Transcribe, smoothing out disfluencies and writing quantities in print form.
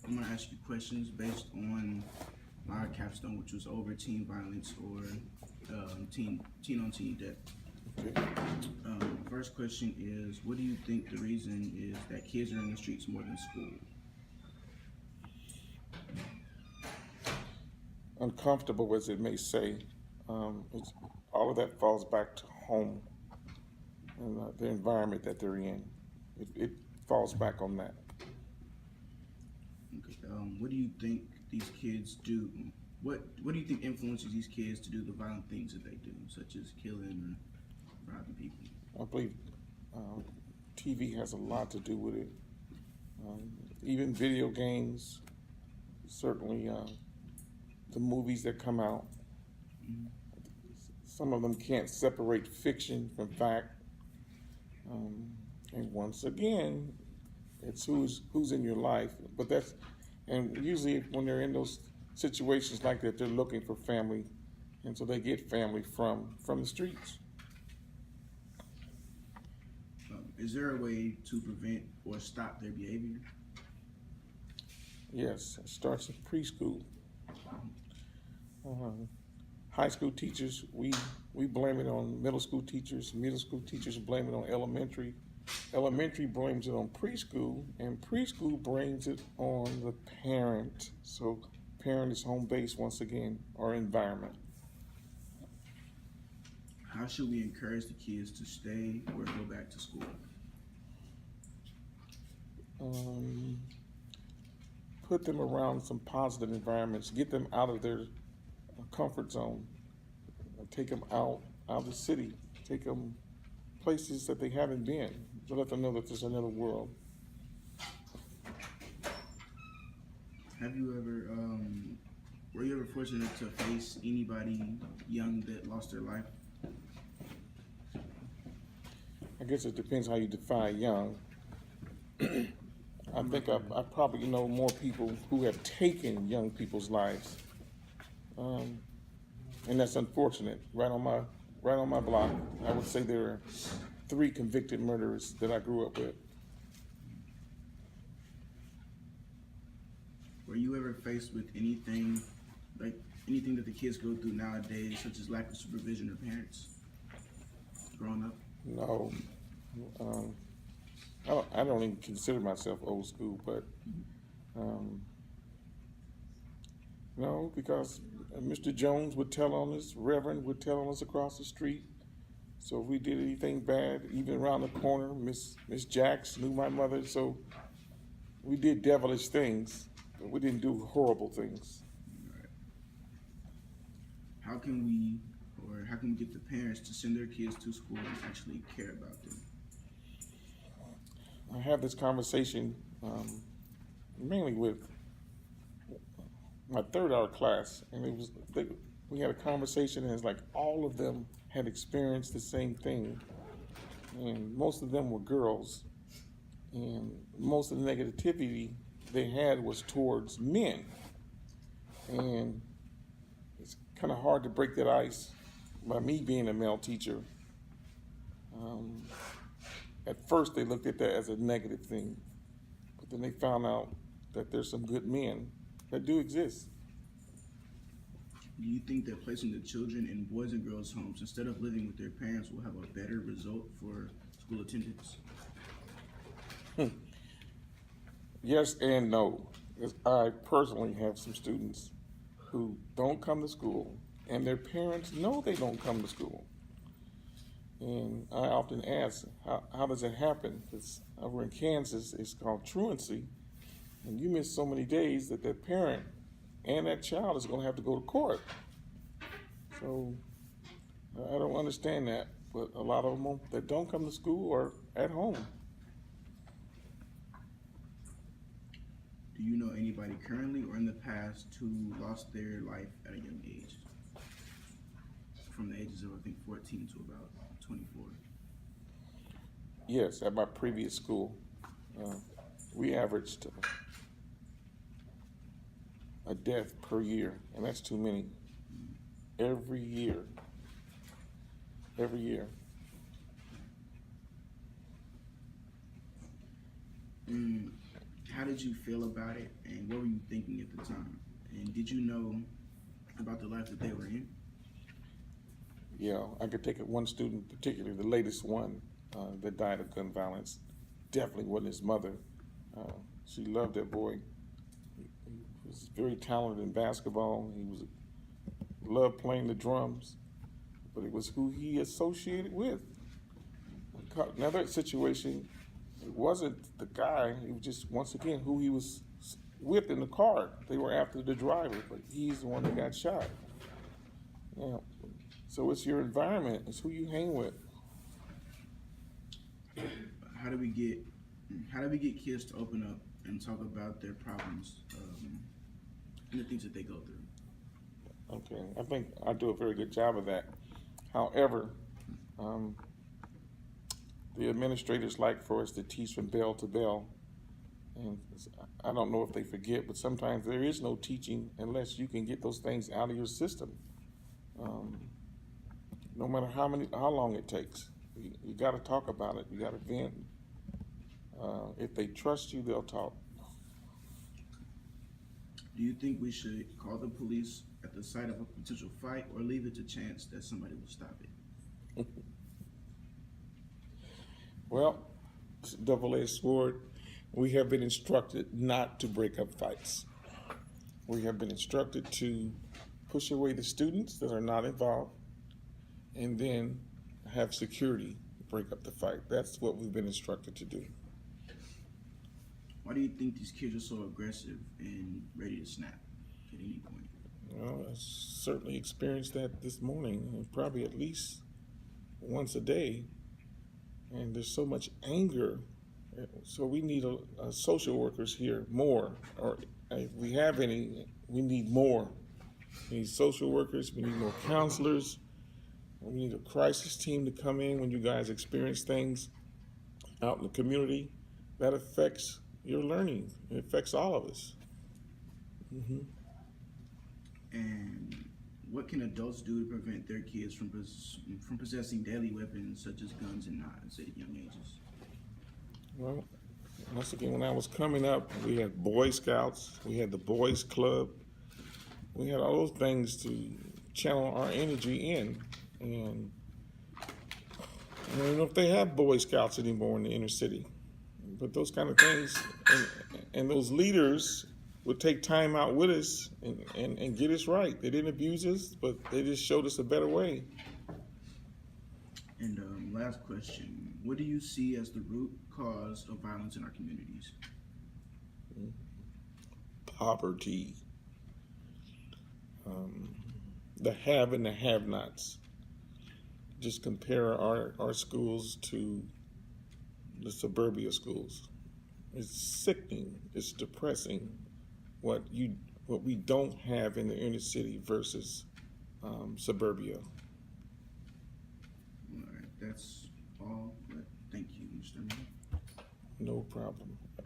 I'm gonna ask you questions based on my capstone, which was over teen violence or teen on teen death. Okay. First question is, what do you think the reason is that kids are in the streets more than school? Uncomfortable as it may say, all of that falls back to home and the environment that they're in. It falls back on that. Okay. What do you think these kids do? What do you think influences these kids to do the violent things that they do, such as killing or robbing people? I believe TV has a lot to do with it. Even video games, certainly the movies that come out. Some of them can't separate fiction from fact. And once again, it's who's in your life. But and usually when they're in those situations like that, they're looking for family, and so they get family from the streets. Is there a way to prevent or stop their behavior? Yes, it starts in preschool. High school teachers, we blame it on middle school teachers. Middle school teachers blame it on elementary. Elementary blames it on preschool, and preschool blames it on the parent. So parent is home base once again, or environment. How should we encourage the kids to stay or go back to school? Put them around some positive environments. Get them out of their comfort zone. Take them out of the city. Take them places that they haven't been, to let them know that there's another world. Have you ever, were you ever fortunate to face anybody young that lost their life? I guess it depends how you define young. I think I probably know more people who have taken young people's lives, and that's unfortunate. Right on my block, I would say there are 3 convicted murderers that I grew up with. Were you ever faced with anything that the kids go through nowadays, such as lack of supervision of parents growing up? No. I don't even consider myself old school, but no, because Mr. Jones would tell on us, Reverend would tell on us across the street. So if we did anything bad, even around the corner, Miss Jacks knew my mother, so we did devilish things, but we didn't do horrible things. Right. How can we get the parents to send their kids to school and actually care about them? I have this conversation mainly with my 3rd hour class, and we had a conversation, and it's like all of them had experienced the same thing, and most of them were girls, and most of the negativity they had was towards men, and it's kind of hard to break that ice by me being a male teacher. At first they looked at that as a negative thing, but then they found out that there's some good men that do exist. Do you think that placing the children in boys and girls homes instead of living with their parents will have a better result for school attendance? Yes and no. Because I personally have some students who don't come to school, and their parents know they don't come to school. And I often ask, how does it happen? Because over in Kansas, it's called truancy, and you miss so many days that that parent and that child is going to have to go to court. So I don't understand that, but a lot of them that don't come to school are at home. Do you know anybody currently or in the past who lost their life at a young age? From the ages of, I think, 14 to about 24. Yes, at my previous school, we averaged a death per year, and that's too many. Every year. Every year. how did you feel about it, and what were you thinking at the time? And did you know about the life that they were in? Yeah, I could take it one student, particularly the latest one that died of gun violence. Definitely wasn't his mother. She loved that boy. He was very talented in basketball. Loved playing the drums, but it was who he associated with. Another situation, it wasn't the guy. It was just, once again, who he was with in the car. They were after the driver, but he's the one that got shot. Yeah. So it's your environment. It's who you hang with. How do we get kids to open up and talk about their problems and the things that they go through? Okay, I think I do a very good job of that. However, the administrators like for us to teach from bell to bell. And I don't know if they forget, but sometimes there is no teaching unless you can get those things out of your system. No matter how long it takes, you got to talk about it. You got to vent. If they trust you, they'll talk. Do you think we should call the police at the site of a potential fight, or leave it to chance that somebody will stop it? Well, it's a double-edged sword. We have been instructed not to break up fights. We have been instructed to push away the students that are not involved, and then have security break up the fight. That's what we've been instructed to do. Why do you think these kids are so aggressive and ready to snap at any point? Well, I certainly experienced that this morning, and probably at least once a day. And there's so much anger. So we need social workers here more, or if we have any, we need more. We need social workers, we need more counselors. We need a crisis team to come in when you guys experience things out in the community. That affects your learning. It affects all of us. Mm-hmm. And what can adults do to prevent their kids from possessing deadly weapons such as guns and knives at young ages? Well, once again, when I was coming up, we had Boy Scouts, we had the Boys Club, we had all those things to channel our energy in. And I don't know if they have Boy Scouts anymore in the inner city, but those kind of things, and those leaders would take time out with us and get us right. They didn't abuse us, but they just showed us a better way. And last question, what do you see as the root cause of violence in our communities? Poverty. The have and the have-nots. Just compare our schools to the suburbia schools. It's sickening. It's depressing what we don't have in the inner city versus suburbia. All right, that's all. But thank you, Mr. Mayor. No problem.